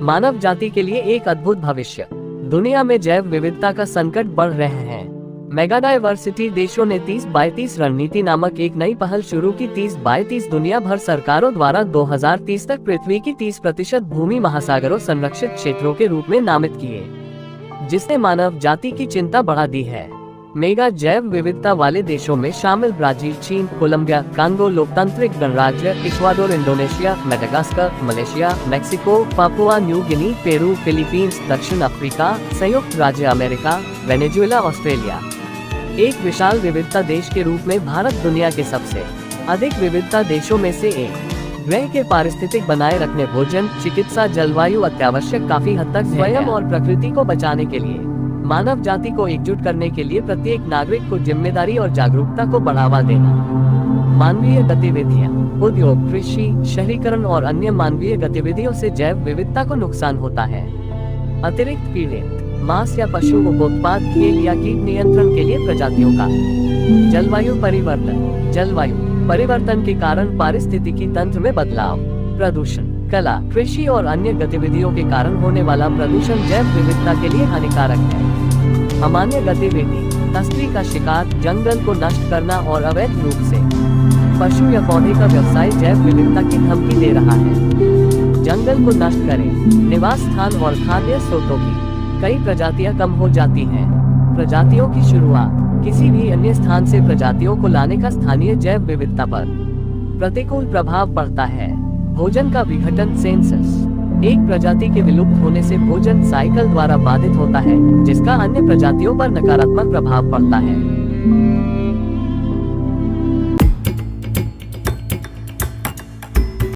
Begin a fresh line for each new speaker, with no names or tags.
मानव जाति के लिए एक अद्भुत भविष्य। दुनिया में जैव विविधता का संकट बढ़ रहे हैं। मेगाडाइवर्सिटी देशों ने 30x30 रणनीति नामक एक नई पहल शुरू की। 30x30 दुनिया भर सरकारों द्वारा 2030 तक पृथ्वी की 30% भूमि महासागरों संरक्षित क्षेत्रों के रूप में नामित किए, जिसने मानव जाति की चिंता बढ़ा दी है। मेगा जैव विविधता वाले देशों में शामिल ब्राजील, चीन, कोलंबिया, कांगो लोकतांत्रिक गणराज्य, Ecuador, Indonesia, Madagascar, Malaysia, Mexico, Papua New Guinea, Peru, Philippines, दक्षिण अफ्रीका, संयुक्त राज्य अमेरिका, वेनेजुएला, ऑस्ट्रेलिया। एक विशाल विविधता देश के रूप में भारत दुनिया के सबसे अधिक विविधता देशों में से एक। ग्रह के पारिस्थितिक बनाए रखने, भोजन, चिकित्सा, जलवायु अत्यावश्यक काफी हद तक स्वयं और प्रकृति को बचाने के लिए मानव जाति को एकजुट करने के लिए प्रत्येक नागरिक को जिम्मेदारी और जागरूकता को बढ़ावा देना। मानवीय गतिविधियां, उद्योग, कृषि, शहरीकरण और अन्य मानवीय गतिविधियों से जैव विविधता को नुकसान होता है। अतिरिक्त कीड़े, मांस या पशु उपोत्पाद, खेल या कीट नियंत्रण के लिए प्रजातियों का। जलवायु परिवर्तन, जलवायु परिवर्तन के कारण पारिस्थितिकी तंत्र में बदलाव, प्रदूषण, कला, कृषि और अन्य गतिविधियों के कारण होने वाला प्रदूषण जैव विविधता के लिए हानिकारक है। अमान्य गतिविधि, तस्करी का शिकार, जंगल को नष्ट करना और अवैध रूप से पशु या पौधे का व्यवसाय जैव विविधता की धमकी दे रहा है। जंगल को नष्ट करें, निवास स्थान और खाद्य स्रोतों की कई प्रजातियां कम हो जाती हैं। प्रजातियों की शुरुआत, किसी भी अन्य स्थान से प्रजातियों को लाने का स्थानीय जैव विविधता पर प्रतिकूल प्रभाव पड़ता है। भोजन का विघटन, सेंसस, एक प्रजाति के विलुप्त होने से भोजन साइकिल द्वारा बाधित होता है, जिसका अन्य प्रजातियों पर नकारात्मक प्रभाव पड़ता है।